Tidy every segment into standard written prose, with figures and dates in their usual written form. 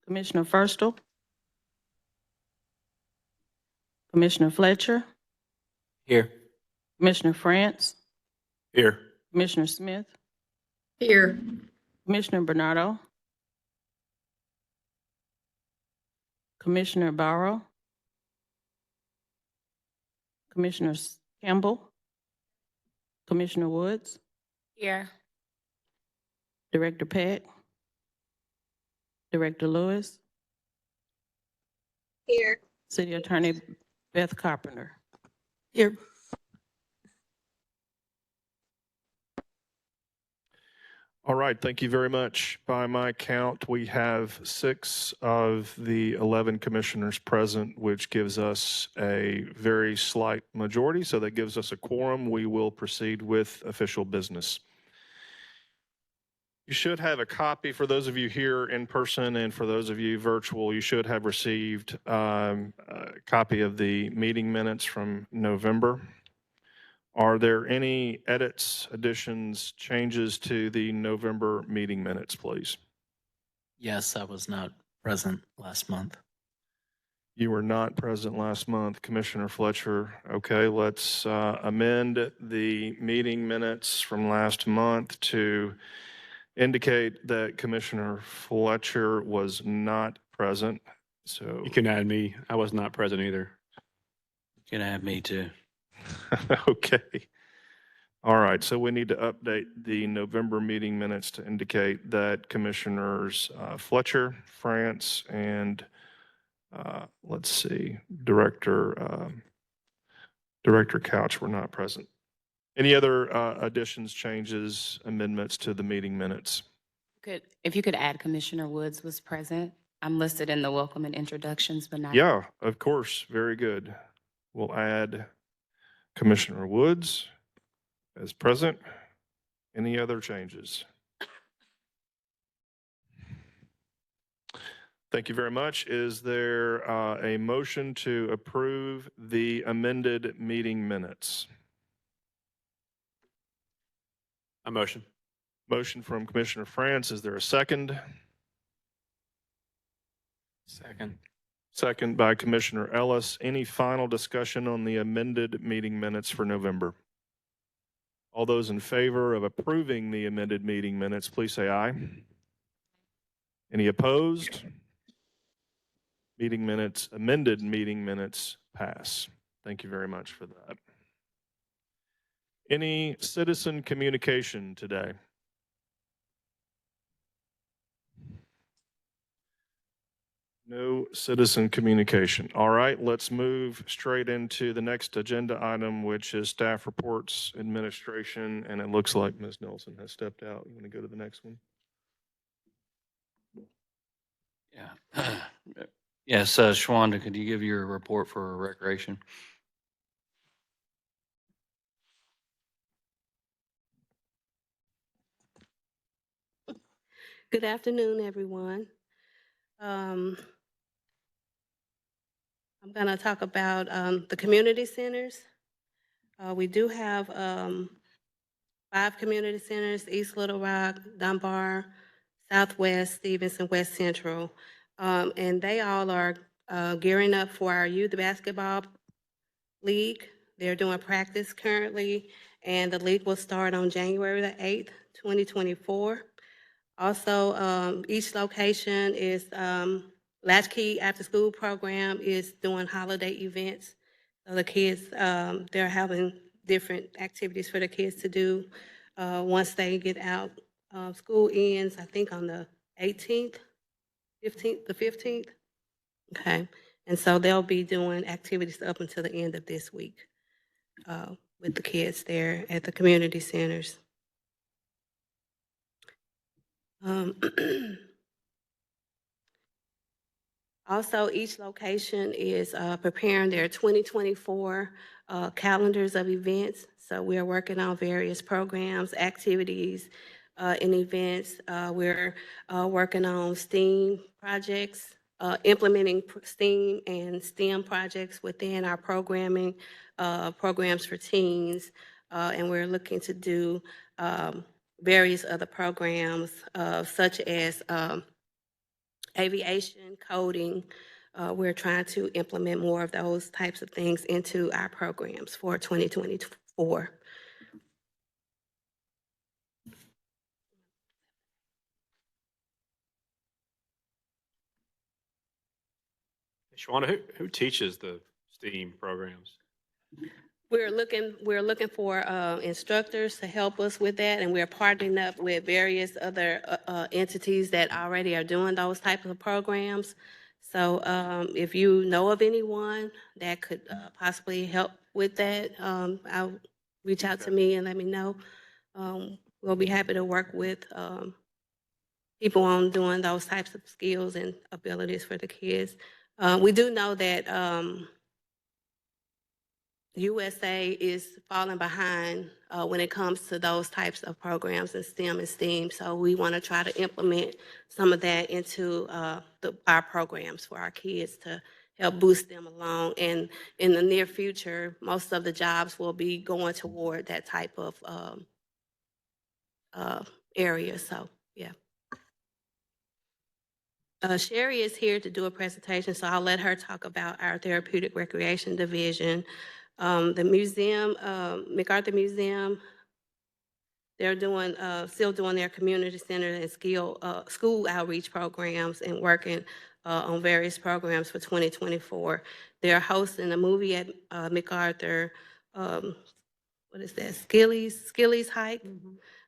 Commissioner Firstel, Commissioner Fletcher, Here. Commissioner France, Here. Commissioner Smith, Here. Commissioner Bernardo, Commissioner Barrow, Commissioner Campbell, Commissioner Woods, Here. Director Peck, Director Lewis, Here. City Attorney Beth Carpenter. Here. All right, thank you very much. By my count, we have 6 of the 11 commissioners present, which gives us a very slight majority. So that gives us a quorum. We will proceed with official business. You should have a copy for those of you here in person, and for those of you virtual, you should have received a copy of the meeting minutes from November. Are there any edits, additions, changes to the November meeting minutes, please? Yes, I was not present last month. You were not present last month, Commissioner Fletcher. Okay, let's amend the meeting minutes from last month to indicate that Commissioner Fletcher was not present. So You can add me. I was not present either. You can add me too. okay. All right, so we need to update the November meeting minutes to indicate that Commissioners Fletcher, France, and let's see, Director Couch were not present. Any other additions, changes, amendments to the meeting minutes? If you could add Commissioner Woods was present. I'm listed in the welcome and introductions, but not. Yeah, of course. Very good. We'll add Commissioner Woods as present. Any other changes? Thank you very much. Is there a motion to approve the amended meeting minutes? A motion. Motion from Commissioner France. Is there a second? Second. Second by Commissioner Ellis. Any final discussion on the amended meeting minutes for November? All those in favor of approving the amended meeting minutes, please say aye. Any opposed? Meeting minutes, amended meeting minutes pass. Thank you very much for that. Any citizen communication today? No citizen communication. All right, let's move straight into the next agenda item, which is staff reports, administration, and it looks like Ms. Nelson has stepped out. You want to go to the next one? Yeah. Yes, Shwanda, could you give your report for recreation? Good afternoon, everyone. I'm going to talk about the community centers. We do have 5 community centers: East Little Rock, Dunbar, Southwest, Stevenson, West Central. And they all are gearing up for our youth basketball league. They're doing practice currently, and the league will start on January the 8th, 2024. Also, each location is, Latchkey After School Program is doing holiday events. So the kids, they're having different activities for the kids to do once they get out. School ends, I think, on the 18th, 15th, the 15th. Okay, and so they'll be doing activities up until the end of this week with the kids there at the community centers. Also, each location is preparing their 2024 calendars of events. So we are working on various programs, activities, and events. We're working on STEAM projects, implementing STEAM and STEM projects within our programming, programs for teens. And we're looking to do various other programs, such as aviation, coding. We're trying to implement more of those types of things into our programs for 2024. Shawanda, who teaches the STEAM programs? We're looking for instructors to help us with that, and we're partnering up with various other entities that already are doing those types of programs. So if you know of anyone that could possibly help with that, I'll reach out to me and let me know. We'll be happy to work with people on doing those types of skills and abilities for the kids. We do know that USA is falling behind when it comes to those types of programs in STEM and STEAM. So we want to try to implement some of that into our programs for our kids to help boost them along. And in the near future, most of the jobs will be going toward that type of area. So, yeah. Sherry is here to do a presentation, so I'll let her talk about our therapeutic recreation division. The museum, MacArthur Museum, they're doing, still doing their community center and school outreach programs and working on various programs for 2024. They're hosting a movie at MacArthur, what is that, Skilly's Hike,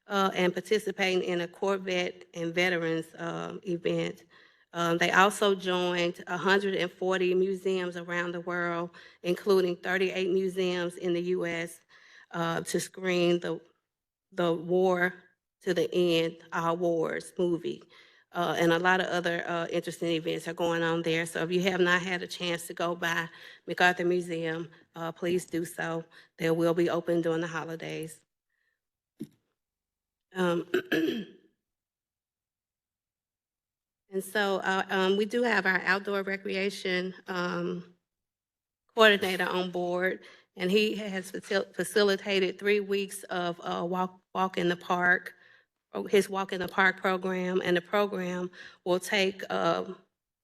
and participating in a Corvette and Veterans event. They also joined 140 museums around the world, including 38 museums in the U.S. To screen the War to the End, Our Wars movie. And a lot of other interesting events are going on there. So if you have not had a chance to go by MacArthur Museum, please do so. They will be open during the holidays. And so we do have our outdoor recreation coordinator on board, and he has facilitated 3 weeks of walk in the park, his walk in the park program, and the program will take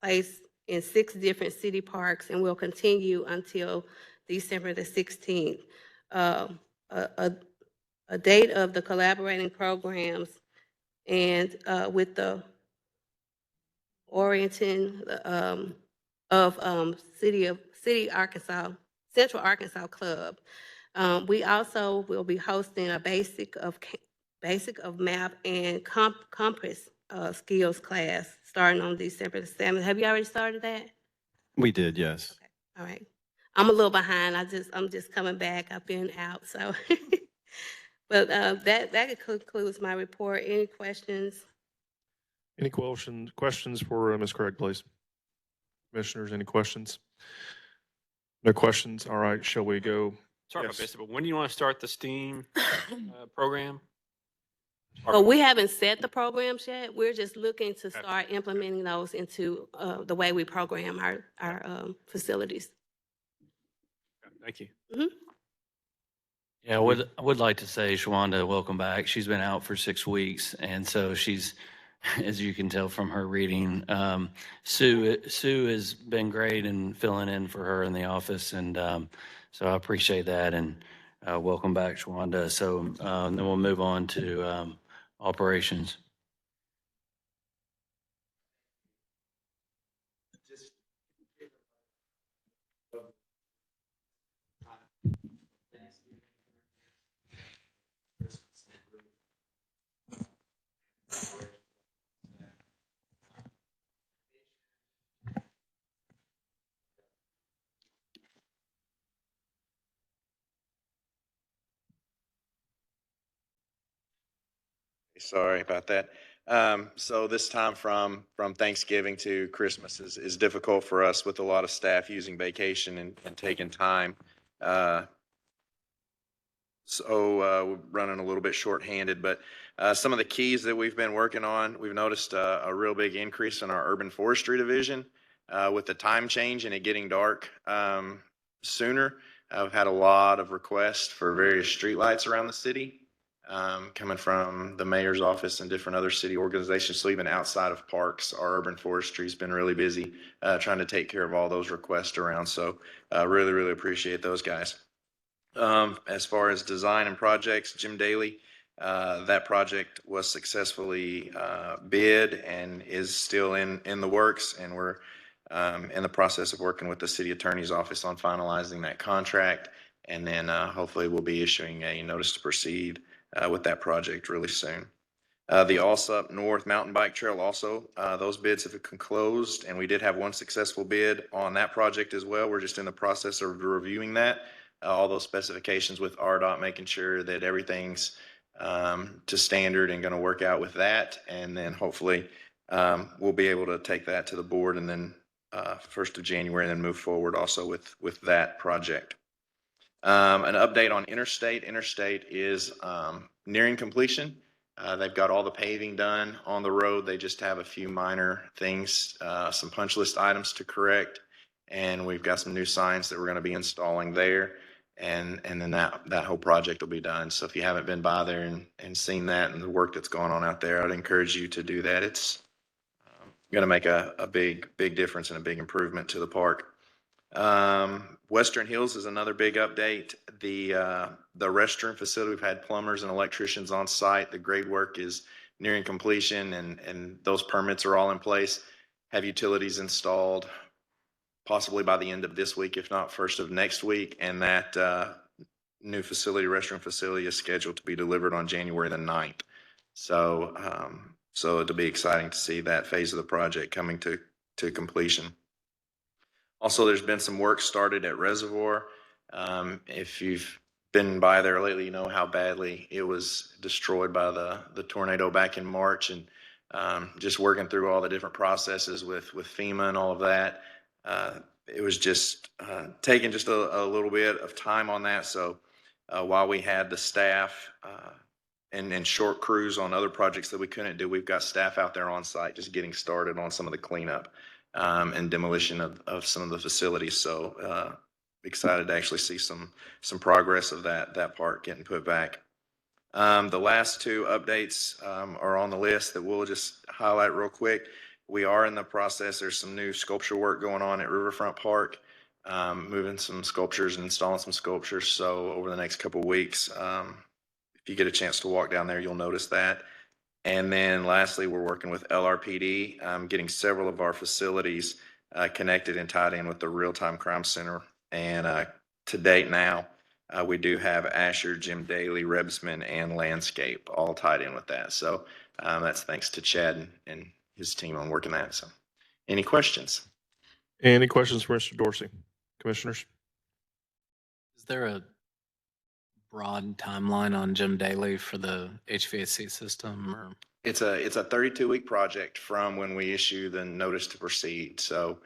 place in 6 different city parks and will continue until December the 16th. A date of the collaborating programs and with the orienting of City Arkansas, Central Arkansas Club. We also will be hosting a basic of math and compass skills class starting on December the 7th. Have you already started that? We did, yes. Okay, all right. I'm a little behind. I'm just coming back. I've been out, so. But that concludes my report. Any questions? Any questions for Ms. Craig, please? Commissioners, any questions? No questions? All right, shall we go? Sorry Yes. about this, but when do you want to start the STEAM program? Well, we haven't set the programs yet. We're just looking to start implementing those into the way we program our facilities. Thank you. Yeah, I would like to say, Shawanda, welcome back. She's been out for 6 weeks, and so she's, as you can tell from her reading, Sue has been great in filling in for her in the office, and so I appreciate that, and welcome back, Shawanda. So then we'll move on to operations. Sorry about that. So this time from Thanksgiving to Christmas is difficult for us with a lot of staff using vacation and taking time. We're running a little bit shorthanded, but some of the keys that we've been working on, we've noticed a real big increase in our urban forestry division with the time change and it getting dark sooner. I've had a lot of requests for various streetlights around the city. coming from the mayor's office and different other city organizations. So even outside of parks, our urban forestry has been really busy trying to take care of all those requests around. So really, really appreciate those guys. As far as design and projects, Jim Daly, that project was successfully bid and is still in the works, and we're in the process of working with the city attorney's office on finalizing that contract, and then hopefully we'll be issuing a notice to proceed with that project really soon. The Allsup North Mountain Bike Trail also, those bids have closed, and we did have one successful bid on that project as well. We're just in the process of reviewing that, all those specifications with RDOT, making sure that everything's to standard and going to work out with that. And then hopefully we'll be able to take that to the board and then 1st of January and then move forward also with that project. An update on Interstate. Interstate is nearing completion. They've got all the paving done on the road. They just have a few minor things, some punch list items to correct. And we've got some new signs that we're going to be installing there. And then that whole project will be done. So if you haven't been by there and seen that and the work that's going on out there, I'd encourage you to do that. It's going to make a big difference and a big improvement to the park. Western Hills is another big update. The restroom facility, we've had plumbers and electricians on site. The grade work is nearing completion, and those permits are all in place. Have utilities installed possibly by the end of this week, if not 1st of next week. And that new facility, restroom facility, is scheduled to be delivered on January the 9th. So it'll be exciting to see that phase of the project coming to completion. Also, there's been some work started at Reservoir. If you've been by there lately, you know how badly it was destroyed by the tornado back in March, and just working through all the different processes with FEMA and all of that. It was just taking just a little bit of time on that. So while we had the staff and short crews on other projects that we couldn't do, we've got staff out there on site just getting started on some of the cleanup and demolition of some of the facilities. So excited to actually see some progress of that part getting put back. The last two updates are on the list that we'll just highlight real quick. We are in the process. There's some new sculpture work going on at Riverfront Park, moving some sculptures and installing some sculptures. So over the next couple of weeks, if you get a chance to walk down there, you'll notice that. And then lastly, we're working with LRPD, getting several of our facilities connected and tied in with the Real-Time Crime Center. And to date now, we do have Asher, Jim Daly, Rebsman, and Landscape all tied in with that. So that's thanks to Chad and his team on working that. So any questions? Any questions for Mr. Dorsey? Commissioners? Is there a broad timeline on Jim Daly for the HVAC system? Or It's a 32-week project from when we issue the notice to proceed. So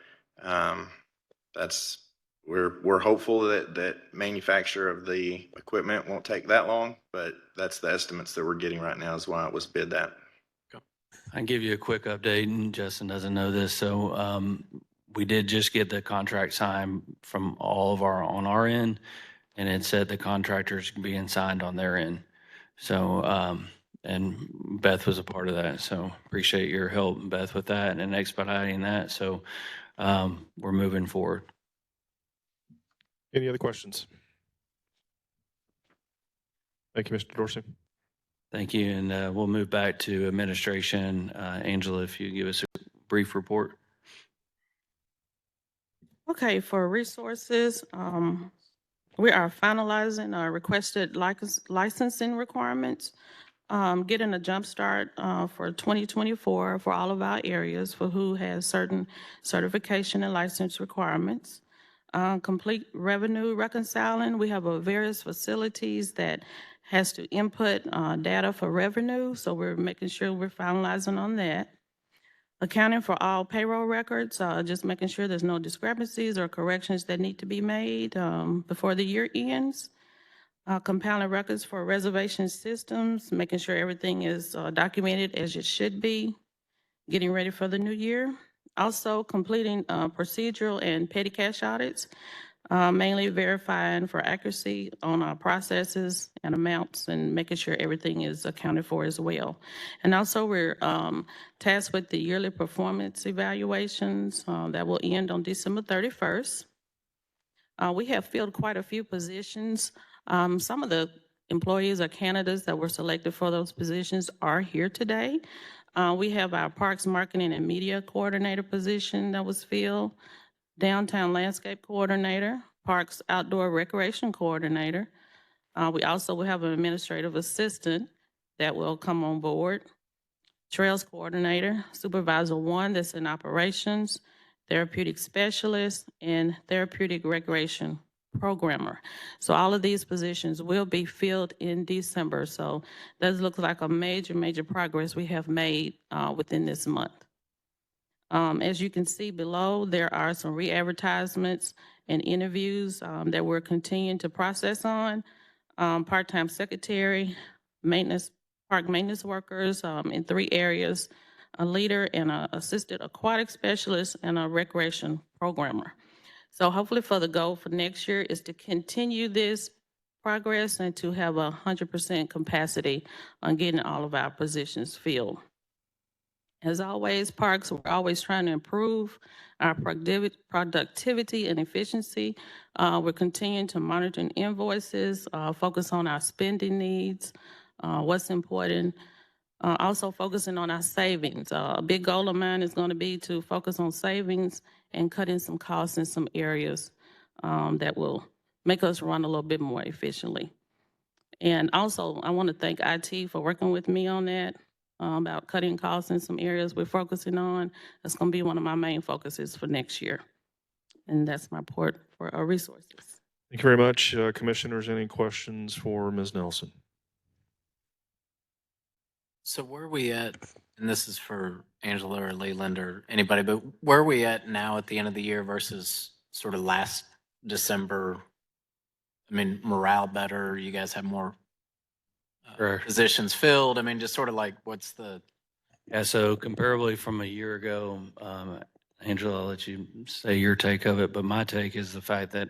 we're hopeful that manufacture of the equipment won't take that long, but that's the estimates that we're getting right now is why it was bid that. I can give you a quick update, and Justin doesn't know this. So we did just get the contract signed from all of on our end, and it said the contractors being signed on their end. So, and Beth was a part of that. So appreciate your help, Beth, with that and expediting that. So we're moving forward. Any other questions? Thank you, Mr. Dorsey. Thank you. And we'll move back to administration. Angela, if you give us a brief report. Okay, for resources, we are finalizing our requested licensing requirements, getting a jump start for 2024 for all of our areas for who has certain certification and license requirements. Complete revenue reconciling. We have various facilities that has to input data for revenue, so we're making sure we're finalizing on that. Accounting for all payroll records, just making sure there's no discrepancies or corrections that need to be made before the year ends. Compiling records for reservation systems, making sure everything is documented as it should be, getting ready for the new year. Also completing procedural and petty cash audits. mainly verifying for accuracy on our processes and amounts and making sure everything is accounted for as well. And also, we're tasked with the yearly performance evaluations that will end on December 31st. We have filled quite a few positions. Some of the employees or candidates that were selected for those positions are here today. We have our Parks Marketing and Media Coordinator position that was filled, Downtown Landscape Coordinator, Parks Outdoor Recreation Coordinator. We also will have an administrative assistant that will come on board, Trails Coordinator, Supervisor 1 that's in operations, Therapeutic Specialist, and Therapeutic Recreation Programmer. So all of these positions will be filled in December. So that looks like a major, major progress we have made within this month. As you can see below, there are some re-advertisements and interviews that we're continuing to process on. Part-time secretary, park maintenance workers in 3 areas, a leader and an assisted aquatic specialist, and a recreation programmer. So hopefully for the goal for next year is to continue this progress and to have 100% capacity on getting all of our positions filled. As always, parks, we're always trying to improve our productivity and efficiency. We're continuing to monitor invoices, focus on our spending needs, what's important, also focusing on our savings. A big goal of mine is going to be to focus on savings and cutting some costs in some areas that will make us run a little bit more efficiently. And also, I want to thank IT for working with me on that, about cutting costs in some areas we're focusing on. That's going to be one of my main focuses for next year. And that's my report for our resources. Thank you very much. Commissioners, any questions for Ms. Nelson? So where are we at, and this is for Angela or Leland or anybody, but where are we at now at the end of the year versus sort of last December? I mean, morale better, you guys have more Sure. positions filled. I mean, just sort of like, what's the, Yeah, so comparably from a year ago, Angela, I'll let you say your take of it, but my take is the fact that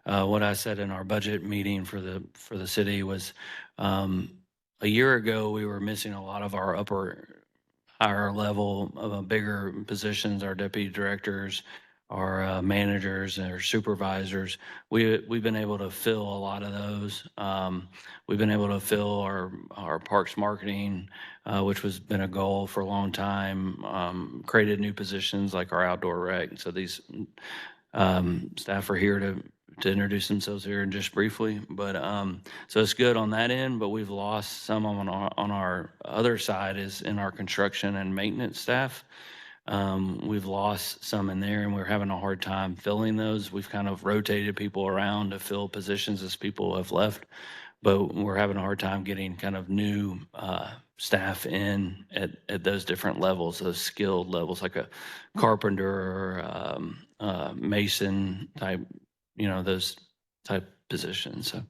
what I said in our budget meeting for the city was a year ago, we were missing a lot of our higher level, bigger positions, our deputy directors, our managers, and our supervisors. We've been able to fill a lot of those. We've been able to fill our parks marketing, which has been a goal for a long time. Created new positions like our outdoor rec. So these staff are here to introduce themselves here and just briefly. But so it's good on that end, but we've lost some on our other side is in our construction and maintenance staff. We've lost some in there and we're having a hard time filling those. We've kind of rotated people around to fill positions as people have left, but we're having a hard time getting kind of new staff in at those different levels, those skilled levels, like a carpenter or mason type, those type positions. So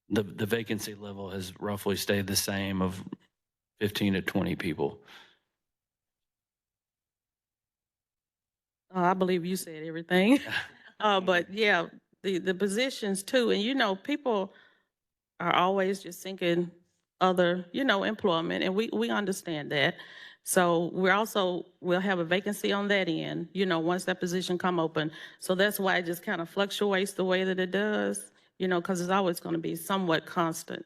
the vacancy level has roughly stayed the same of 15 to 20 people. I believe you said everything. But yeah, the positions too, and people are always just thinking other, employment, and we understand that. So we'll have a vacancy on that end, once that position come open. So that's why it just kind of fluctuates the way that it does, because it's always going to be somewhat constant.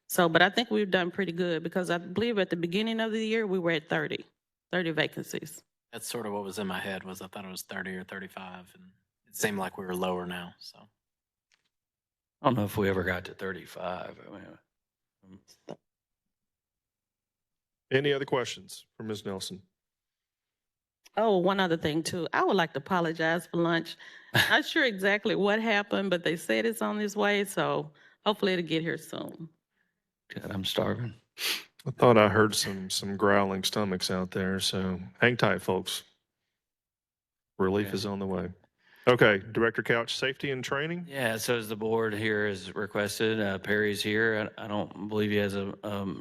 So, but I think we've done pretty good because I believe at the beginning of the year, we were at 30 vacancies. that's sort of what was in my head was I thought it was 30 or 35 and it seemed like we were lower now, so. I don't know if we ever got to 35. Any other questions for Ms. Nelson? Oh, one other thing too. I would like to apologize for lunch. Not sure exactly what happened, but they said it's on its way, so hopefully it'll get here soon. God, I'm starving. I thought I heard some growling stomachs out there, so hang tight, folks. Relief Yeah. is on the way. Okay, Director Couch, safety and training? Yeah, so as the board here has requested, Perry's here. I don't believe he has a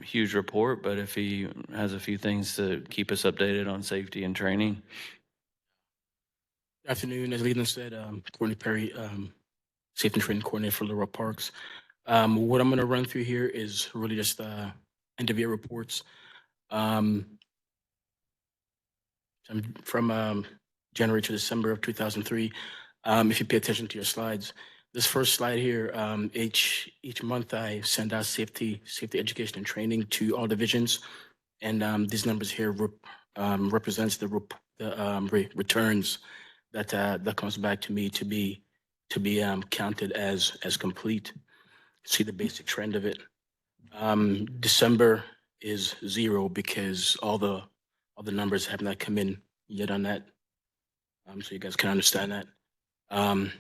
huge report, but if he has a few things to keep us updated on safety and training. Good afternoon. As Leland said, Courtney Perry, Safety and Training Coordinator for Little Rock Parks. What I'm going to run through here is really just end of year reports. From January to December of 2003. If you pay attention to your slides, this first slide here, each month I send out safety education and training to all divisions, and these numbers here represents the returns that comes back to me to be counted as complete. See the basic trend of it. December is 0 because all the numbers have not come in yet on that. So you guys can understand that. Let's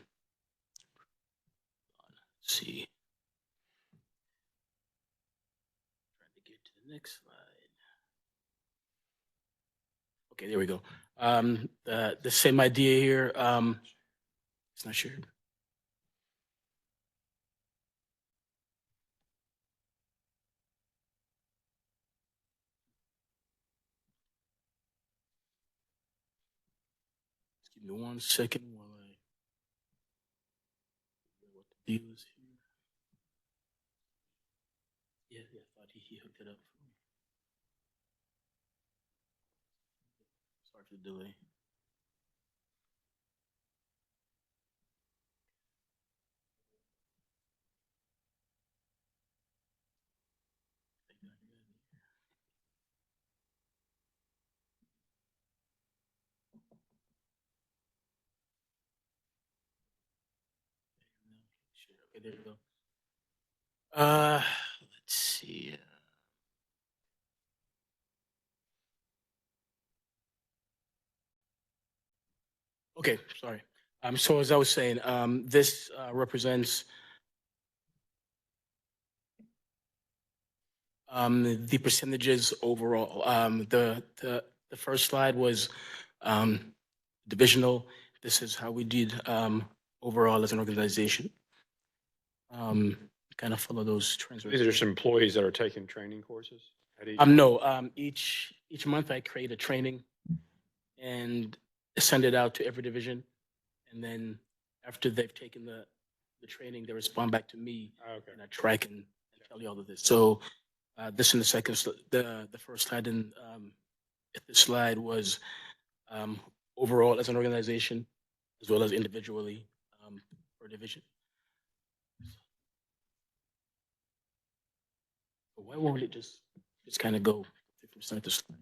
see. Trying to get to the next slide. Okay, there we go. The same idea here. It's not shared. Just give me 1 second while I what the deal is here. Yeah, I thought he hooked it up for me. Sorry for the delay. Okay, there we go. Let's see. Okay, sorry. So as I was saying, this represents the percentages overall. The first slide was divisional. This is how we did overall as an organization. Kind of follow those trends. These are just employees that are taking training courses? No, each month I create a training and send it out to every division. And then after they've taken the training, they respond back to me. Okay. And I track and tell you all of this. So this in the second, the first slide in this slide was overall as an organization, as well as individually per division. But why won't it just kind of go from slide to slide?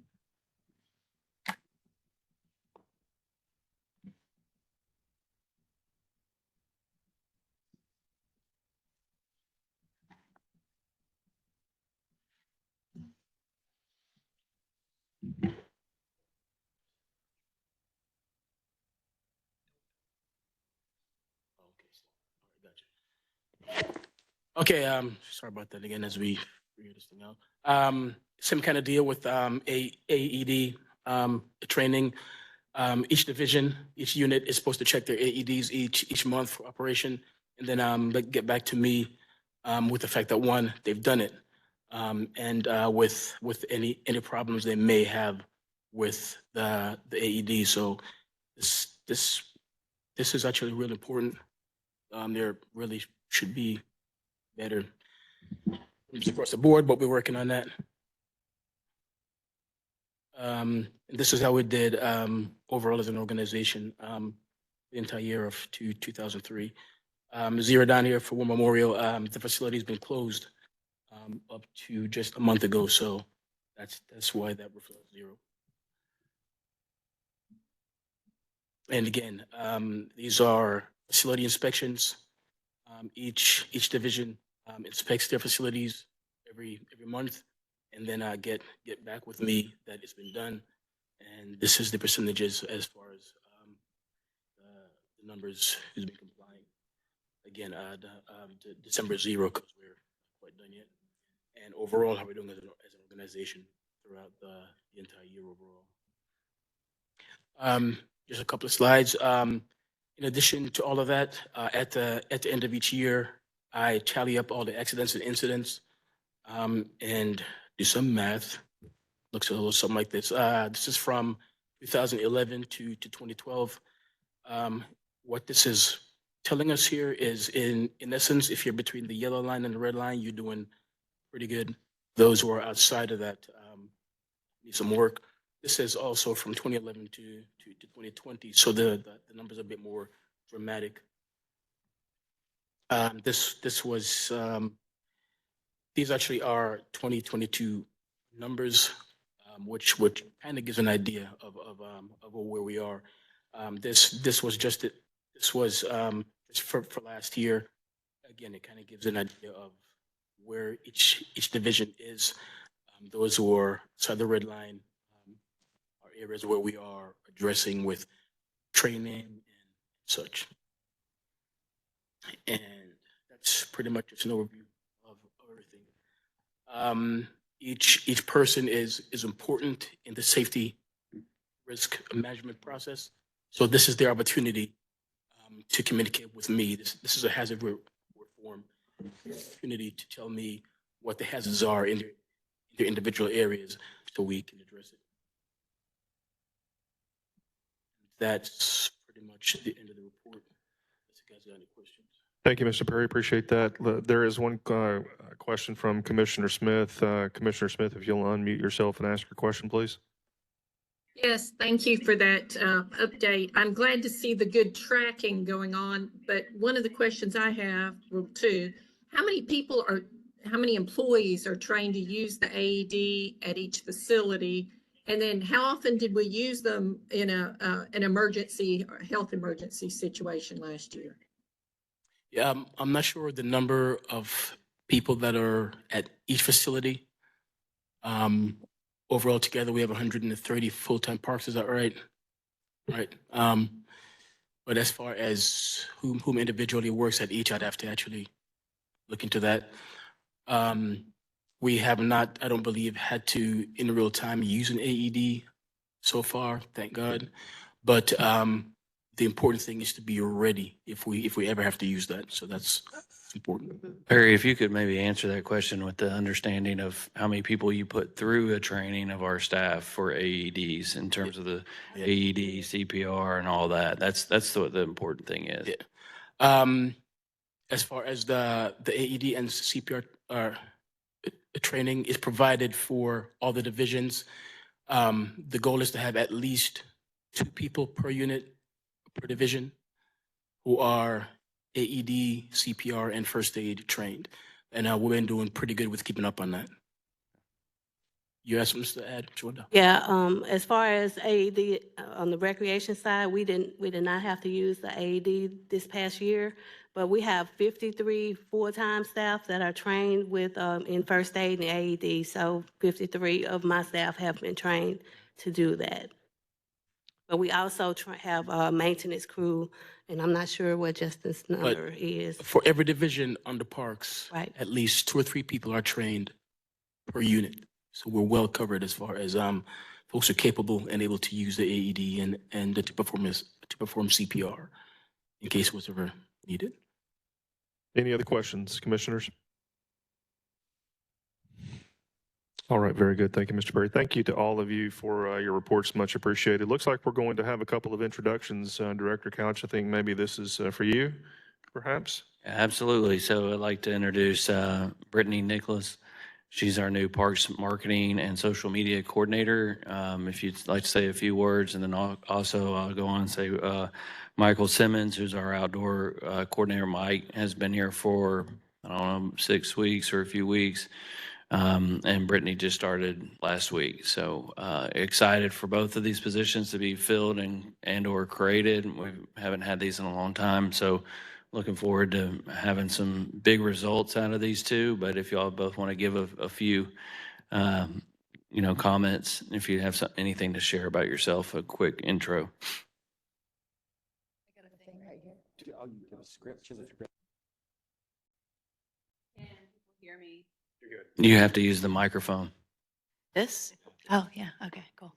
Okay, sorry about that again as we figure this thing out. Same kind of deal with AED training. Each division, each unit is supposed to check their AEDs each month for operation, and then get back to me with the fact that one, they've done it, and with any problems they may have with the AED. So this is actually really important. There really should be better across the board, but we're working on that. This is how we did overall as an organization the entire year of 2003. 0 down here for War Memorial. The facility's been closed up to just a month ago, so that's why that reflects 0. And again, these are facility inspections. Each division inspects their facilities every month, and then get back with me that it's been done. And this is the percentages as far as the numbers who's been complying. Again, December 0 because we're not quite done yet. And overall, how we're doing as an organization throughout the entire year overall. Just a couple of slides. In addition to all of that, at the end of each year, I tally up all the accidents and incidents and do some math. Looks a little something like this. This is from 2011 to 2012. What this is telling us here is in essence, if you're between the yellow line and the red line, you're doing pretty good. Those who are outside of that need some work. This is also from 2011 to 2020, so the numbers are a bit more dramatic. This was these actually are 2022 numbers, which kind of gives an idea of where we are. This was just for last year. Again, it kind of gives an idea of where each division is. Those who are outside the red line are areas where we are addressing with training and such. And that's pretty much just an overview of everything. Each person is important in the safety risk management process. So this is their opportunity to communicate with me. This is a hazard reform opportunity to tell me what the hazards are in their individual areas so we can address it. That's pretty much the end of the report. Unless you guys got any questions. Thank you, Mr. Perry. Appreciate that. There is one question from Commissioner Smith. Commissioner Smith, if you'll unmute yourself and ask your question, please. Yes, thank you for that update. I'm glad to see the good tracking going on, but one of the questions I have, well, two, how many employees are trained to use the AED at each facility? And then how often did we use them in an emergency or health emergency situation last year? Yeah, I'm not sure the number of people that are at each facility. Overall, together, we have 130 full-time parks. Is that right? Right. But as far as whom individually works at each, I'd have to actually look into that. We have not, I don't believe, had to, in real time, use an AED so far, thank God. But the important thing is to be ready if we ever have to use that. So that's important. Perry, if you could maybe answer that question with the understanding of how many people you put through a training of our staff for AEDs in terms of the AED, CPR, and all that. That's what the important thing is. Yeah. As far as the AED and CPR training is provided for all the divisions, the goal is to have at least 2 people per unit per division who are AED, CPR, and first aid trained. And we've been doing pretty good with keeping up on that. You have something to add, Shonda? Yeah, as far as AED on the recreation side, we did not have to use the AED this past year, but we have 53 full-time staff that are trained with in first aid and AED. So 53 of my staff have been trained to do that. But we also have a maintenance crew, and I'm not sure what Justin's number is. For every division under parks, Right. at least 2 or 3 people are trained per unit. So we're well covered as far as folks are capable and able to use the AED and to perform CPR in case it was ever needed. Any other questions, commissioners? All right, very good. Thank you, Mr. Perry. Thank you to all of you for your reports. Much appreciated. Looks like we're going to have a couple of introductions. Director Couch, I think maybe this is for you, perhaps? Absolutely. So I'd like to introduce Brittany Nicholas. She's our new Parks Marketing and Social Media Coordinator. If you'd like to say a few words, and then I'll go on and say Michael Simmons, who's our outdoor coordinator. Mike has been here for, I don't know, 6 weeks or a few weeks. And Brittany just started last week. So excited for both of these positions to be filled and or created. We haven't had these in a long time. So looking forward to having some big results out of these two. But if y'all both want to give a few, comments, if you have anything to share about yourself, a quick intro. I got a thing right here. Oh, you have a script? Can people hear me? You have to use the microphone. This? Oh, yeah. Okay, cool.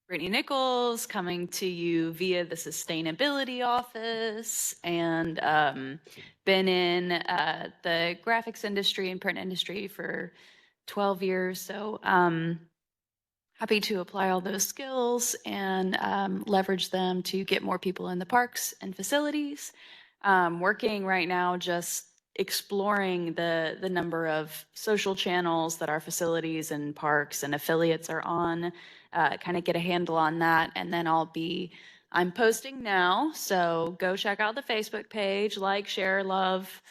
Brittany Nichols coming to you via the Sustainability Office, and been in the graphics industry and print industry for 12 years. So how happy to apply all those skills and leverage them to get more people in the parks and facilities. Working right now, just exploring the number of social channels that our facilities and parks and affiliates are on, kind of get a handle on that. And then I'm posting now, so go check out the Facebook page, like, share, love,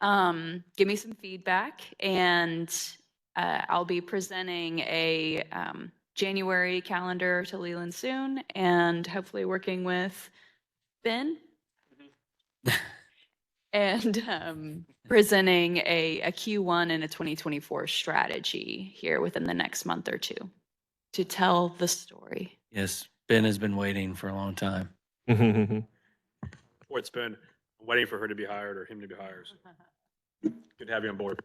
give me some feedback, and I'll be presenting a January calendar to Leland soon, and hopefully working with Ben and presenting a Q1 and a 2024 strategy here within the next month or two to tell the story. Yes, Ben has been waiting for a long time. Or it's been waiting for her to be hired or him to be hired. Good to have you on board.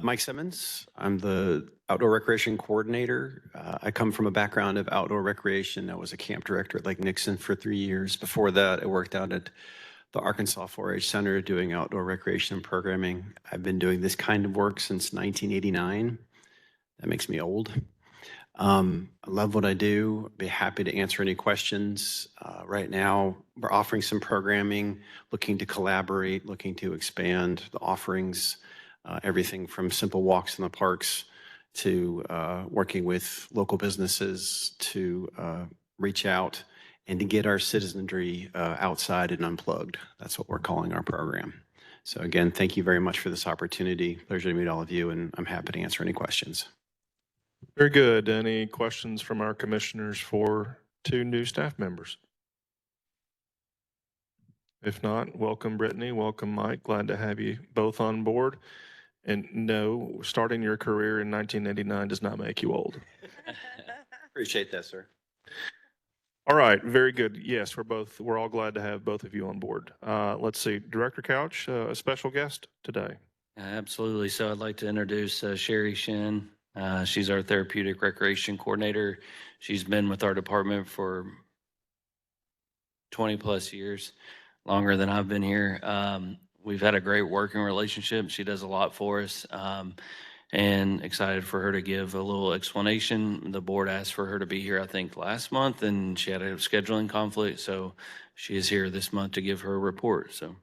Mike Simmons. I'm the outdoor recreation coordinator. I come from a background of outdoor recreation. I was a camp director at Lake Nixon for 3 years. Before that, I worked out at the Arkansas 4-H Center doing outdoor recreation and programming. I've been doing this kind of work since 1989. That makes me old. I love what I do. Be happy to answer any questions. Right now, we're offering some programming, looking to collaborate, looking to expand the offerings. Everything from simple walks in the parks to working with local businesses to reach out and to get our citizenry outside and unplugged. That's what we're calling our program. So again, thank you very much for this opportunity. Pleasure to meet all of you, and I'm happy to answer any questions. Very good. Any questions from our commissioners for 2 new staff members? If not, welcome Brittany, welcome Mike. Glad to have you both on board. And no, starting your career in 1989 does not make you old. Appreciate that, sir. All right, very good. Yes, we're all glad to have both of you on board. Let's see, Director Couch, a special guest today. Absolutely. So I'd like to introduce Sherry Shin. She's our therapeutic recreation coordinator. She's been with our department for 20 plus years, longer than I've been here. We've had a great working relationship. She does a lot for us, and excited for her to give a little explanation. The board asked for her to be here, I think, last month, and she had a scheduling conflict, so she is here this month to give her a report. So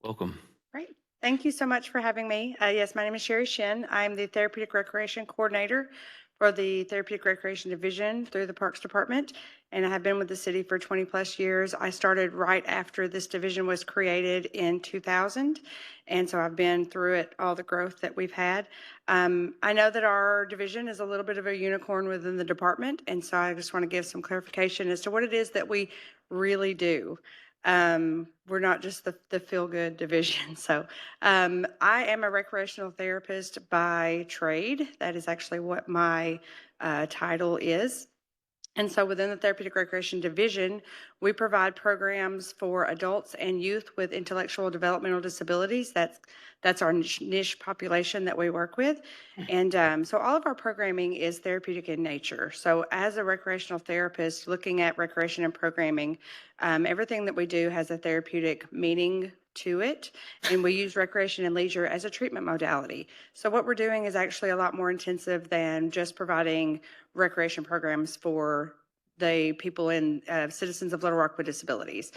welcome. Great. Thank you so much for having me. Yes, my name is Sherry Shin. I'm the Therapeutic Recreation Coordinator for the Therapeutic Recreation Division through the Parks Department, and I have been with the city for 20 plus years. I started right after this division was created in 2000, and so I've been through it, all the growth that we've had. I know that our division is a little bit of a unicorn within the department, and so I just want to give some clarification as to what it is that we really do. We're not just the feel-good division. So I am a recreational therapist by trade. That is actually what my title is. And so within the Therapeutic Recreation Division, we provide programs for adults and youth with intellectual developmental disabilities. That's our niche population that we work with. And so all of our programming is therapeutic in nature. So as a recreational therapist looking at recreation and programming, everything that we do has a therapeutic meaning to it, and we use recreation and leisure as a treatment modality. So what we're doing is actually a lot more intensive than just providing recreation programs for the people in citizens of Little Rock with disabilities.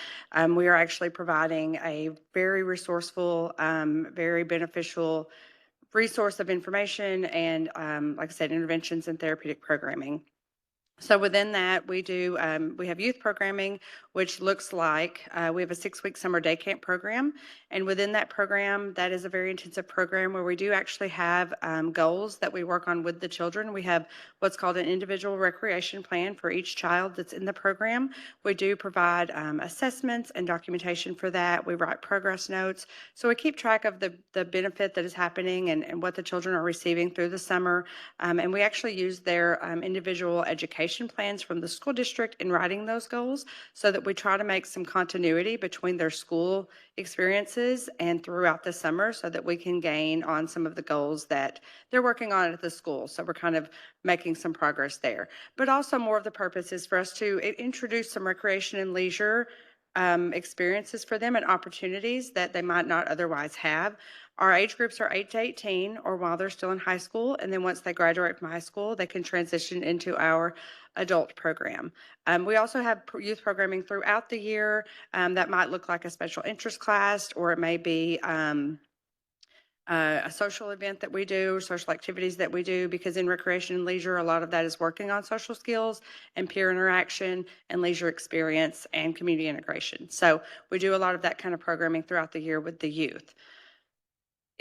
We are actually providing a very resourceful, very beneficial resource of information and, like I said, interventions and therapeutic programming. So within that, we have youth programming, which looks like we have a 6-week summer day camp program. And within that program, that is a very intensive program where we do actually have goals that we work on with the children. We have what's called an individual recreation plan for each child that's in the program. We do provide assessments and documentation for that. We write progress notes. So we keep track of the benefit that is happening and what the children are receiving through the summer. And we actually use their individual education plans from the school district in writing those goals so that we try to make some continuity between their school experiences and throughout the summer so that we can gain on some of the goals that they're working on at the school. So we're kind of making some progress there. But also more of the purpose is for us to introduce some recreation and leisure experiences for them and opportunities that they might not otherwise have. Our age groups are 8 to 18, or while they're still in high school, and then once they graduate from high school, they can transition into our adult program. We also have youth programming throughout the year. That might look like a special interest class, or it may be a social event that we do, social activities that we do, because in recreation and leisure, a lot of that is working on social skills and peer interaction and leisure experience and community integration. So we do a lot of that kind of programming throughout the year with the youth.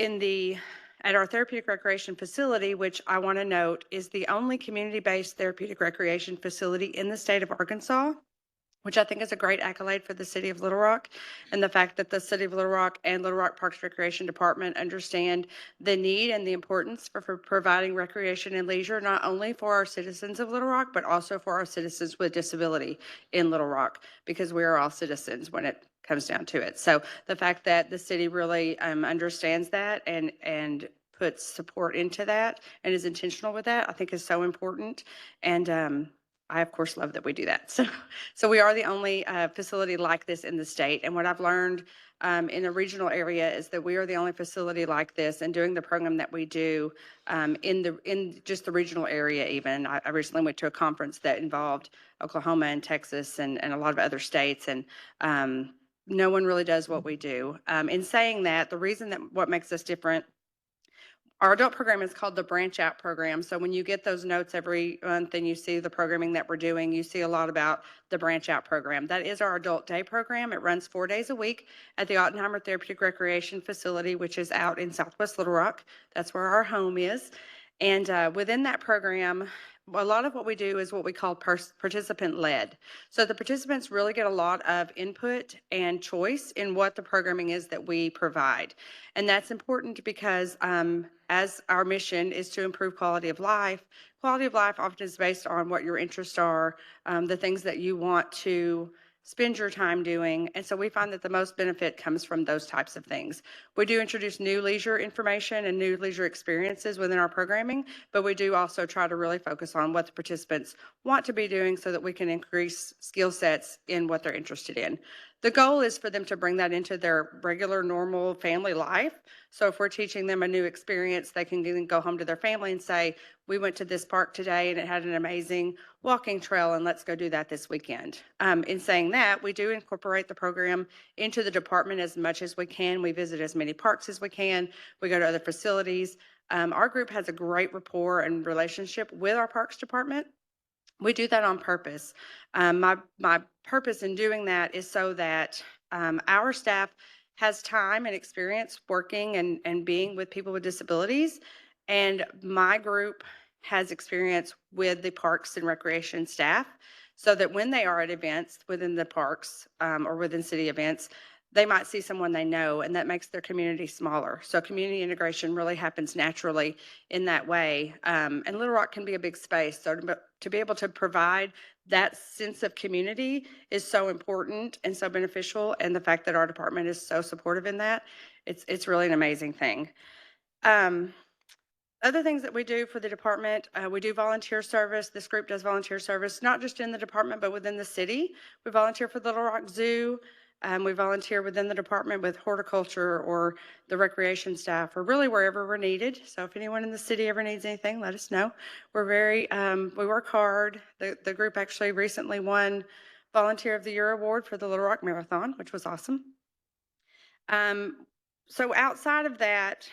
At our therapeutic recreation facility, which I want to note is the only community-based therapeutic recreation facility in the state of Arkansas, which I think is a great accolade for the city of Little Rock, and the fact that the city of Little Rock and Little Rock Parks Recreation Department understand the need and the importance for providing recreation and leisure, not only for our citizens of Little Rock, but also for our citizens with disability in Little Rock, because we are all citizens when it comes down to it. So the fact that the city really understands that and puts support into that and is intentional with that, I think is so important. And I, of course, love that we do that. So we are the only facility like this in the state. And what I've learned in the regional area is that we are the only facility like this, and doing the program that we do in just the regional area even. I recently went to a conference that involved Oklahoma and Texas and a lot of other states, and no one really does what we do. In saying that, the reason that what makes us different, our adult program is called the Branch Out program. So when you get those notes every month and you see the programming that we're doing, you see a lot about the Branch Out program. That is our adult day program. It runs 4 days a week at the Ottenheimer Therapeutic Recreation Facility, which is out in Southwest Little Rock. That's where our home is. And within that program, a lot of what we do is what we call participant-led. So the participants really get a lot of input and choice in what the programming is that we provide. And that's important because as our mission is to improve quality of life often is based on what your interests are, the things that you want to spend your time doing. And so we find that the most benefit comes from those types of things. We do introduce new leisure information and new leisure experiences within our programming, but we do also try to really focus on what the participants want to be doing so that we can increase skill sets in what they're interested in. The goal is for them to bring that into their regular, normal family life. So if we're teaching them a new experience, they can then go home to their family and say, we went to this park today and it had an amazing walking trail, and let's go do that this weekend. In saying that, we do incorporate the program into the department as much as we can. We visit as many parks as we can. We go to other facilities. Our group has a great rapport and relationship with our parks department. We do that on purpose. My purpose in doing that is so that our staff has time and experience working and being with people with disabilities, and my group has experience with the parks and recreation staff, so that when they are at events within the parks or within city events, they might see someone they know, and that makes their community smaller. So community integration really happens naturally in that way. And Little Rock can be a big space. So to be able to provide that sense of community is so important and so beneficial. And the fact that our department is so supportive in that, it's really an amazing thing. Other things that we do for the department, we do volunteer service. This group does volunteer service, not just in the department, but within the city. We volunteer for the Little Rock Zoo. We volunteer within the department with horticulture or the recreation staff, or really wherever we're needed. So if anyone in the city ever needs anything, let us know. We work hard. The group actually recently won Volunteer of the Year award for the Little Rock Marathon, which was awesome. So outside of that,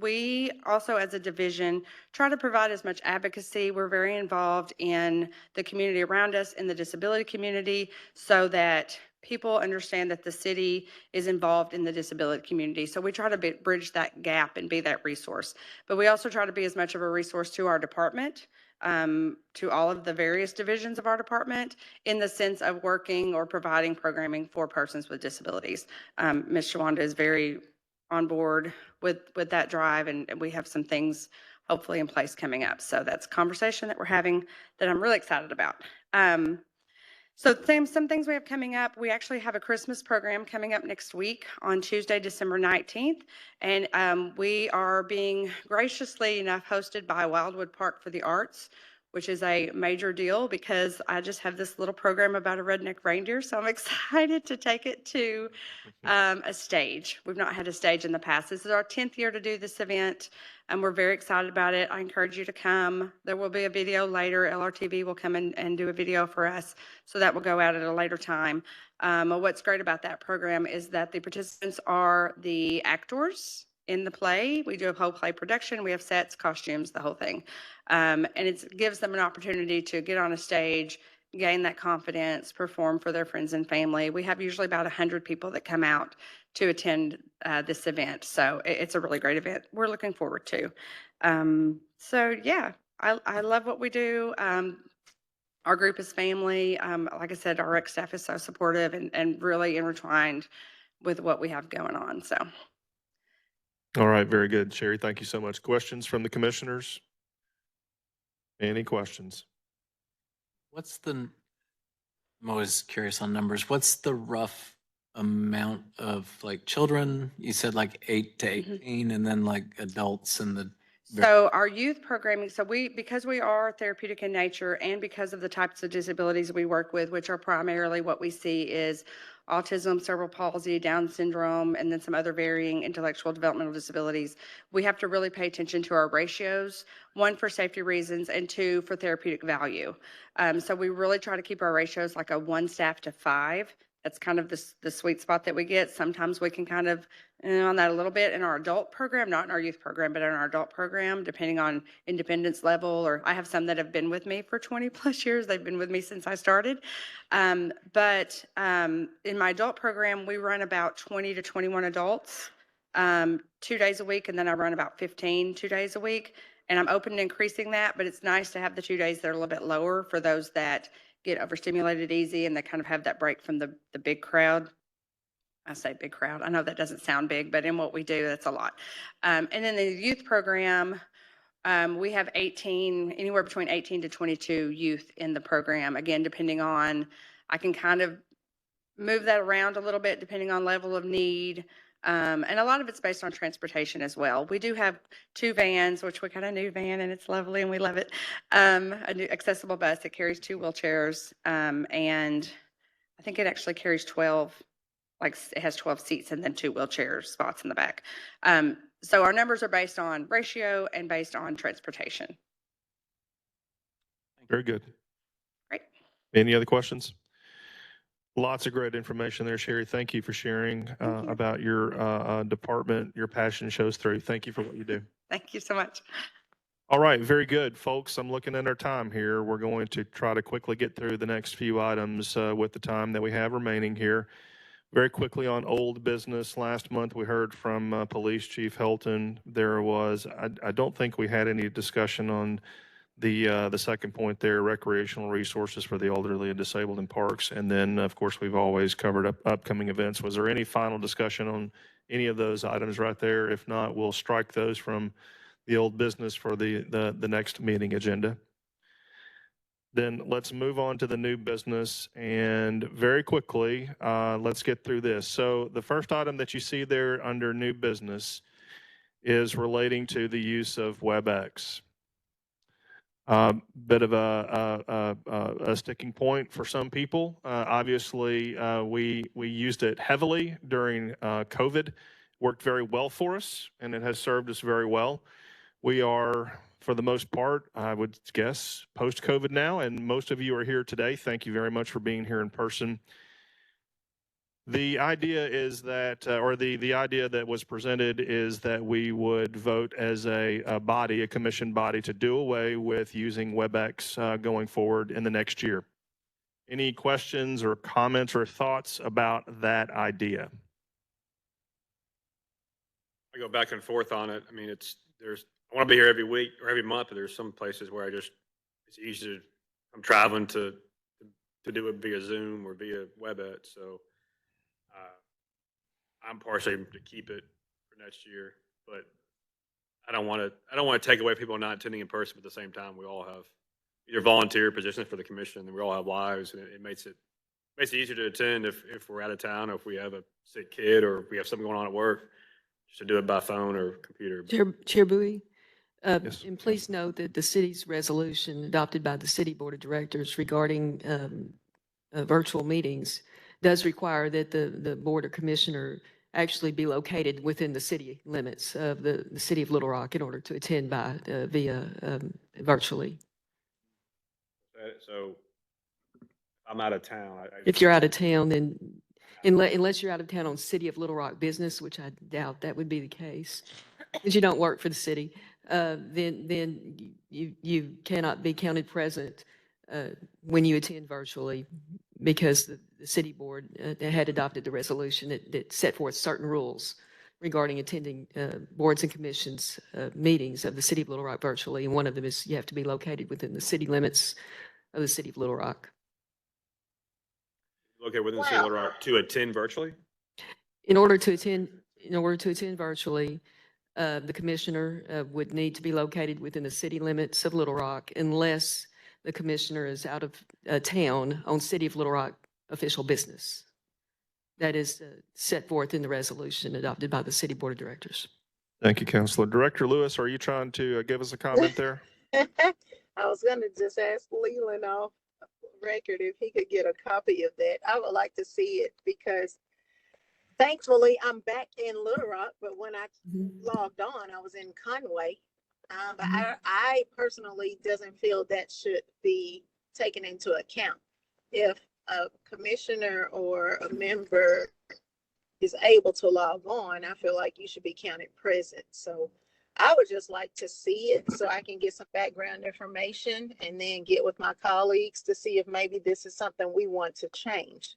we also, as a division, try to provide as much advocacy. We're very involved in the community around us, in the disability community, so that people understand that the city is involved in the disability community. So we try to bridge that gap and be that resource. But we also try to be as much of a resource to our department, to all of the various divisions of our department, in the sense of working or providing programming for persons with disabilities. Ms. Shawanda is very on board with that drive, and we have some things hopefully in place coming up. So that's a conversation that we're having that I'm really excited about. So some things we have coming up. We actually have a Christmas program coming up next week on Tuesday, December 19th. And we are being graciously enough hosted by Wildwood Park for the Arts, which is a major deal because I just have this little program about a redneck reindeer. So I'm excited to take it to a stage. We've not had a stage in the past. This is our 10th year to do this event, and we're very excited about it. I encourage you to come. There will be a video later. LRTV will come in and do a video for us, so that will go out at a later time. What's great about that program is that the participants are the actors in the play. We do a whole play production. We have sets, costumes, the whole thing. And it gives them an opportunity to get on a stage, gain that confidence, perform for their friends and family. We have usually about 100 people that come out to attend this event. So it's a really great event. We're looking forward to. So yeah, I love what we do. Our group is family. Like I said, our rec staff is so supportive and really intertwined with what we have going on. So. All right, very good. Sherry, thank you so much. Questions from the commissioners? Any questions? I'm always curious on numbers. What's the rough amount of like children? You said like 8 to 18 and then like adults and the. So our youth programming, because we are therapeutic in nature and because of the types of disabilities we work with, which are primarily what we see is autism, cerebral palsy, Down syndrome, and then some other varying intellectual developmental disabilities, we have to really pay attention to our ratios, one for safety reasons and two for therapeutic value. So we really try to keep our ratios like a 1 staff to 5. That's kind of the sweet spot that we get. Sometimes we can kind of on that a little bit in our adult program, not in our youth program, but in our adult program, depending on independence level. Or I have some that have been with me for 20 plus years. They've been with me since I started. But in my adult program, we run about 20 to 21 adults 2 days a week, and then I run about 15 2 days a week. And I'm open to increasing that, but it's nice to have the 2 days that are a little bit lower for those that get overstimulated easy and they kind of have that break from the big crowd. I say big crowd. I know that doesn't sound big, but in what we do, that's a lot. And then the youth program, we have anywhere between 18 to 22 youth in the program. Again, depending on, I can kind of move that around a little bit depending on level of need. And a lot of it's based on transportation as well. We do have 2 vans, which we got a new van and it's lovely and we love it. A new accessible bus that carries 2 wheelchairs. And I think it actually carries 12, like it has 12 seats and then 2 wheelchair spots in the back. So our numbers are based on ratio and based on transportation. Very good. Great. Any other questions? Lots of great information there, Sherry. Thank you for sharing about your department. Your passion shows through. Thank you for what you do. Thank you so much. All right, very good, folks. I'm looking at our time here. We're going to try to quickly get through the next few items with the time that we have remaining here. Very quickly on old business, last month we heard from Police Chief Helton. There was, I don't think we had any discussion on the second point there, recreational resources for the elderly and disabled in parks. And then, of course, we've always covered upcoming events. Was there any final discussion on any of those items right there? If not, we'll strike those from the old business for the next meeting agenda. Then let's move on to the new business, and very quickly, let's get through this. So the first item that you see there under new business is relating to the use of WebEx. Bit of a sticking point for some people. Obviously, we used it heavily during COVID. Worked very well for us, and it has served us very well. We are, for the most part, I would guess, post-COVID now, and most of you are here today. Thank you very much for being here in person. The idea is that, or the idea that was presented is that we would vote as a body, a commission body, to do away with using WebEx going forward in the next year. Any questions or comments or thoughts about that idea? I go back and forth on it. I mean, I want to be here every week or every month, but there's some places where it's easier. I'm traveling to do it via Zoom or via WebEx. So I'm partially to keep it for next year, but I don't want to take away people not attending in person. But at the same time, we all have either volunteer positions for the commission, and we all have lives, and it makes it easier to attend if we're out of town, or if we have a sick kid, or if we have something going on at work, just to do it by phone or computer. Chair Bowie, Yes, And please note that the city's resolution adopted by the city board of directors regarding virtual meetings does require that the board or commissioner actually be located within the city limits of the city of Little Rock in order to attend via virtually. So I'm out of town. If you're out of town, then unless you're out of town on City of Little Rock business, which I doubt that would be the case, because you don't work for the city, then you cannot be counted present when you attend virtually, because the city board had adopted the resolution that set forth certain rules regarding attending boards and commissions meetings of the City of Little Rock virtually, and one of them is you have to be located within the city limits of the City of Little Rock. Okay, within the city of Little Rock to attend virtually? In order to attend virtually, the commissioner would need to be located within the city limits of Little Rock unless the commissioner is out of town on City of Little Rock official business. That is set forth in the resolution adopted by the city board of directors. thank you, Councilor. Director Lewis, are you trying to give us a comment there? I was going to just ask Leland off record if he could get a copy of that. I would like to see it because thankfully I'm back in Little Rock, but when I logged on, I was in Conway. But I personally doesn't feel that should be taken into account. If a commissioner or a member is able to log on, I feel like you should be counted present. So I would just like to see it so I can get some background information and then get with my colleagues to see if maybe this is something we want to change.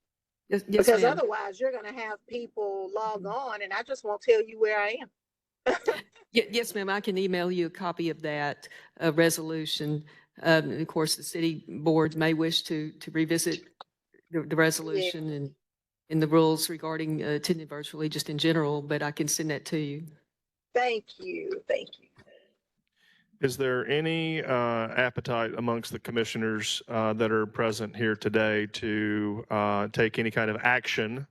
Yes, Because ma'am. otherwise you're going to have people log on and I just won't tell you where I am. Yes, ma'am. I can email you a copy of that resolution. Of course, the city board may wish to revisit the resolution and the rules regarding attending virtually just in general, but I can send that to you. Thank you. Thank you. Is there any appetite amongst the commissioners that are present here today to take any kind of action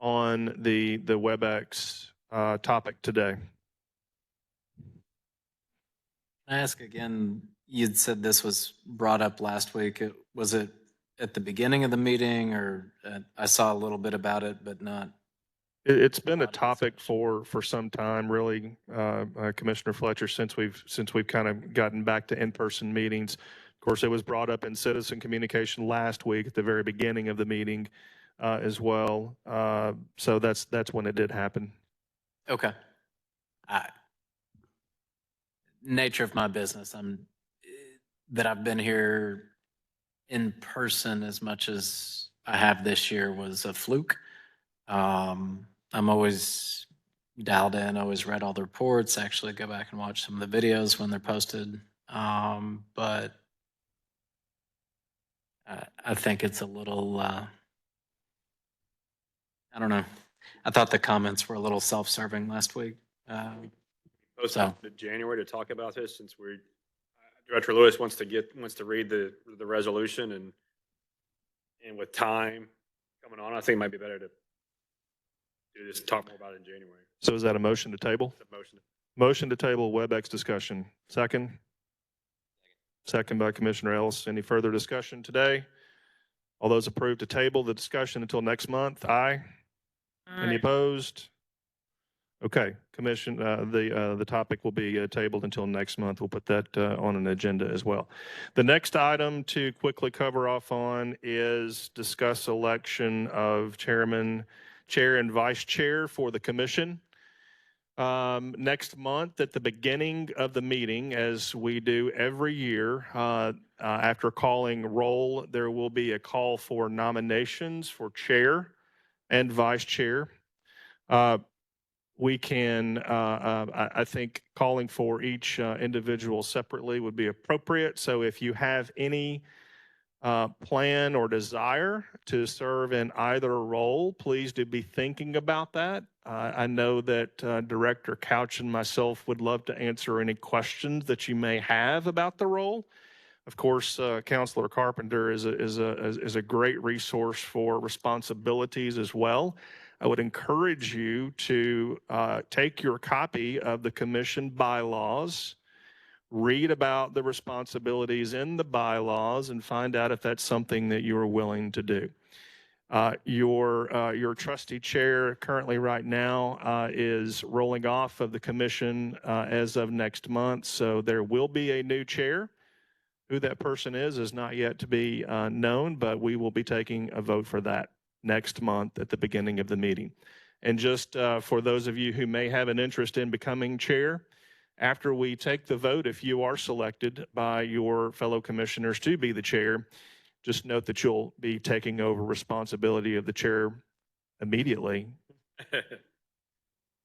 on the WebEx topic today? Can I ask again, you'd said this was brought up last week. Was it at the beginning of the meeting or I saw a little bit about it, but not? It's been a topic for some time, really, Commissioner Fletcher, since we've kind of gotten back to in-person meetings. Of course, it was brought up in citizen communication last week at the very beginning of the meeting as well. So that's when it did happen. Okay. Nature of my business, that I've been here in person as much as I have this year was a fluke. I'm always dialed in, always read all the reports, actually go back and watch some of the videos when they're posted. But I think it's a little, I don't know. I thought the comments were a little self-serving last week. So January to talk about this since Director Lewis wants to read the resolution and with time coming on, I think it might be better to do this, talk more about it in January. So is that a motion to table? It's a motion. Motion to table WebEx discussion. Second? Second by Commissioner Ellis. Any further discussion today? All those approved to table the discussion until next month? Aye. Any opposed? Okay, Commission, the topic will be tabled until next month. We'll put that on an agenda as well. The next item to quickly cover off on is discuss election of chair and vice chair for the commission. Next month at the beginning of the meeting, as we do every year, after calling roll, there will be a call for nominations for chair and vice chair. We can, I think calling for each individual separately would be appropriate. So if you have any plan or desire to serve in either role, please do be thinking about that. I know that Director Couch and myself would love to answer any questions that you may have about the role. Of course, Councilor Carpenter is a great resource for responsibilities as well. I would encourage you to take your copy of the commission bylaws read about the responsibilities in the bylaws and find out if that's something that you are willing to do. Your trustee chair currently right now is rolling off of the commission as of next month, so there will be a new chair. Who that person is not yet to be known, but we will be taking a vote for that next month at the beginning of the meeting. And just for those of you who may have an interest in becoming chair, after we take the vote, if you are selected by your fellow commissioners to be the chair, just note that you'll be taking over responsibility of the chair immediately.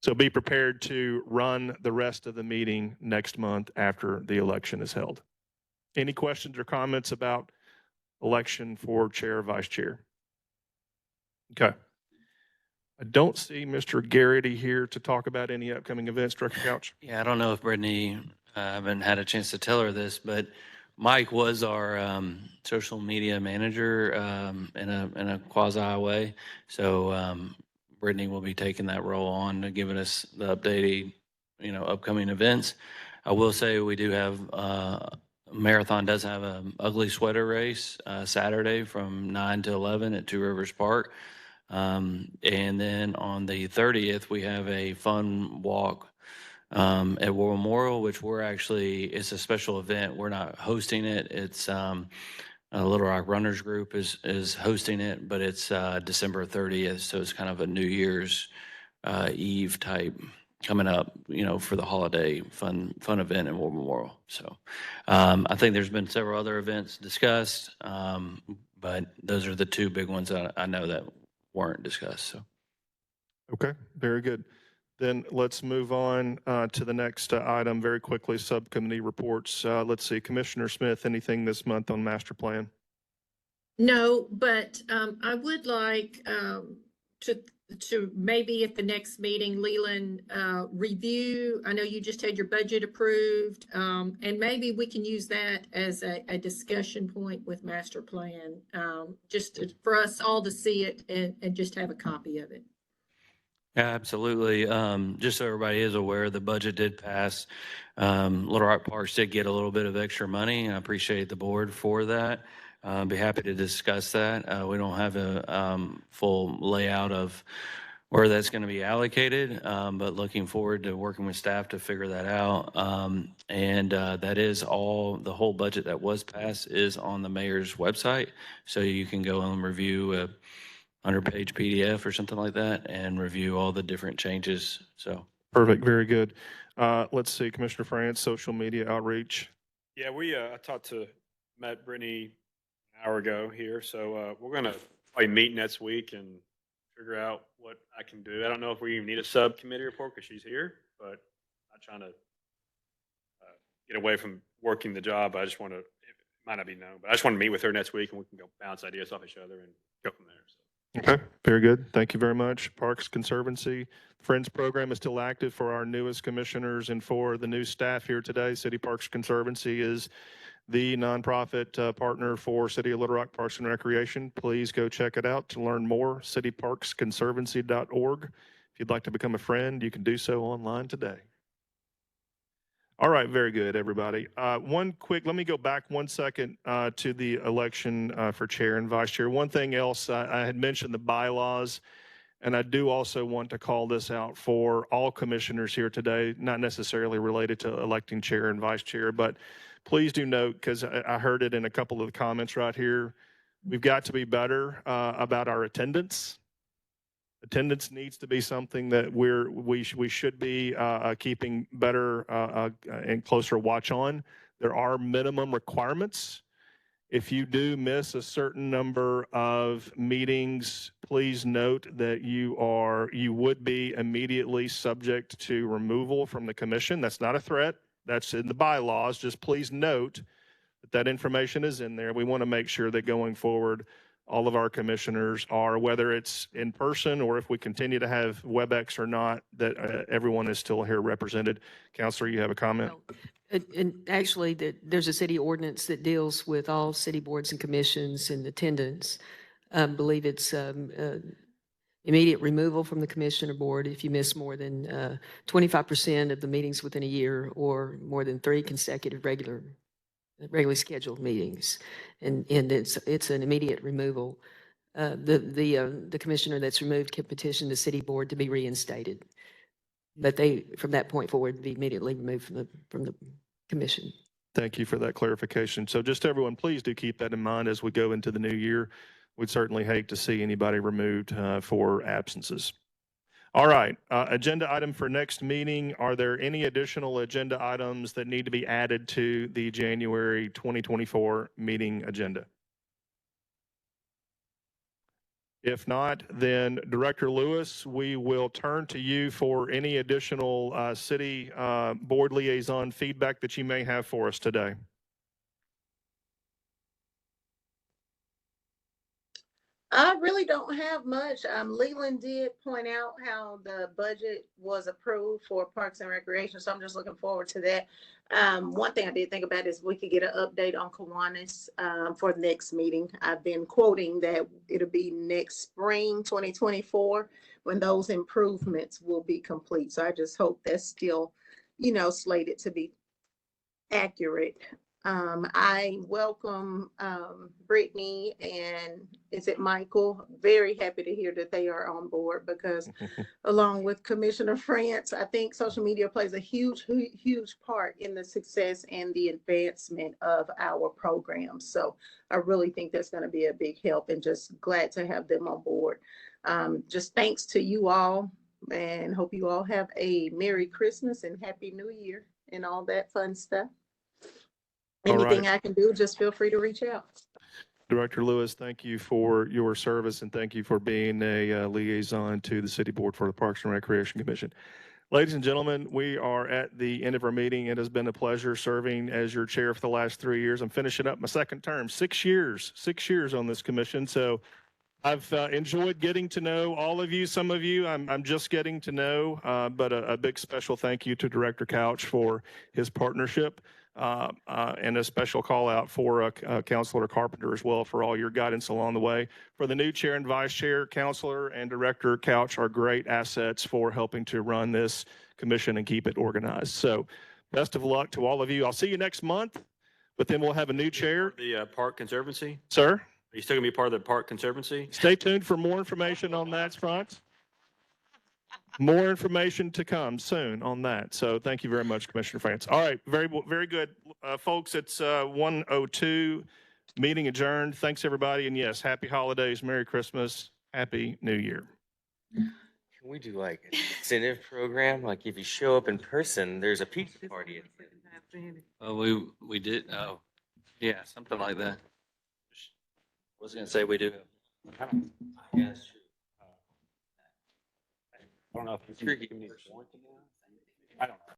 So be prepared to run the rest of the meeting next month after the election is held. Any questions or comments about election for chair or vice chair? Okay. I don't see Mr. Garrity here to talk about any upcoming events, Director Couch. Yeah, I don't know if Brittany, I haven't had a chance to tell her this, but Mike was our social media manager in a quasi way. So Brittany will be taking that role on to giving us the updated, upcoming events. I will say we do have Marathon does have an ugly sweater race Saturday from 9 to 11 at Two Rivers Park. And then on the 30th, we have a fun walk at War Memorial, which it's a special event. We're not hosting it. It's Little Rock Runners Group is hosting it, but it's December 30th. So it's kind of a New Year's Eve type coming up, for the holiday fun event in War Memorial. So I think there's been several other events discussed, but those are the two big ones I know that weren't discussed. So. Okay, very good. Then let's move on to the next item very quickly, subcommittee reports. Let's see, Commissioner Smith, anything this month on master plan? No, but I would like to maybe at the next meeting, Leland, review. I know you just had your budget approved, and maybe we can use that as a discussion point with master plan, for us all to see it and just have a copy of it. Yeah, absolutely. Just so everybody is aware, the budget did pass. Little Rock Parks did get a little bit of extra money, and I appreciate the board for that. Be happy to discuss that. We don't have a full layout of where that's going to be allocated, but looking forward to working with staff to figure that out. And that is all, the whole budget that was passed is on the mayor's website. So you can go and review a 100-page PDF or something like that and review all the different changes. So Perfect, very good. Let's see, Commissioner France, social media outreach. Yeah, I met Brittany an hour ago here, so we're gonna probably meet next week and figure out what I can do. I don't know if we even need a subcommittee report because she's here, but I'm trying to get away from working the job. I just want to, it might not be known, but I just want to meet with her next week and we can go bounce ideas off each other and go from there. So. Okay, very good. Thank you very much. Parks Conservancy Friends Program is still active for our newest commissioners and for the new staff here today. City Parks Conservancy is the nonprofit partner for City of Little Rock Parks and Recreation. Please go check it out to learn more, cityparksconservancy.org. If you'd like to become a friend, you can do so online today. All right, very good, everybody. Let me go back 1 second to the election for chair and vice chair. One thing else, I had mentioned the bylaws, and I do also want to call this out for all commissioners here today, not necessarily related to electing chair and vice chair, but please do note, because I heard it in a couple of the comments right here, we've got to be better about our attendance. Attendance needs to be something that we should be keeping better and closer watch on. There are minimum requirements. If you do miss a certain number of meetings, please note that you would be immediately subject to removal from the commission. That's not a threat. That's in the bylaws. Just please note that information is in there. We want to make sure that going forward, all of our commissioners are, whether it's in person or if we continue to have WebEx or not, that everyone is still here represented. Counselor, you have a comment? And actually, there's a city ordinance that deals with all city boards and commissions and attendance. I believe it's immediate removal from the commission or board if you miss more than 25% of the meetings within a year or more than 3 consecutive regularly scheduled meetings. And it's an immediate removal. The commissioner that's removed can petition the city board to be reinstated. But they, from that point forward, be immediately removed from the commission. Thank you for that clarification. So just everyone, please do keep that in mind as we go into the new year. We'd certainly hate to see anybody removed for absences. All right, agenda item for next meeting. Are there any additional agenda items that need to be added to the January 2024 meeting agenda? If not, then Director Lewis, we will turn to you for any additional city board liaison feedback that you may have for us today. I really don't have much. Leland did point out how the budget was approved for Parks and Recreation, so I'm just looking forward to that. One thing I did think about is we could get an update on Kiwanis for the next meeting. I've been quoting that it'll be next spring, 2024, when those improvements will be complete. So I just hope that's still, slated to be accurate. I welcome Brittany and is it Michael? Very happy to hear that they are on board because along with Commissioner France, I think social media plays a huge part in the success and the advancement of our programs. So I really think that's going to be a big help and just glad to have them on board. Just thanks to you all and hope you all have a Merry Christmas and Happy New Year and all that fun stuff. Anything I can do, just feel free to reach out. Director Lewis, thank you for your service and thank you for being a liaison to the City Board for the Parks and Recreation Commission. Ladies and gentlemen, we are at the end of our meeting. It has been a pleasure serving as your chair for the last 3 years. I'm finishing up my second term, 6 years on this commission. So I've enjoyed getting to know all of you. Some of you I'm just getting to know, but a big special thank you to Director Couch for his partnership. And a special call out for Councilor Carpenter as well for all your guidance along the way. For the new chair and vice chair, Councilor and Director Couch are great assets for helping to run this commission and keep it organized. So best of luck to all of you. I'll see you next month, but then we'll have a new chair. The Park Conservancy? Sir? Are you still going to be part of the Park Conservancy? Stay tuned for more information on that front. More information to come soon on that. So thank you very much, Commissioner France. All right, very good. Folks, it's 1:02, meeting adjourned. Thanks, everybody. And yes, happy holidays, Merry Christmas, Happy New Year. Can we do like an incentive program? Like if you show up in person, there's a pizza party. Oh, we did. Oh, yeah, something like that. I was going to say we do. Yeah, that's true. I don't know if you're. I don't know.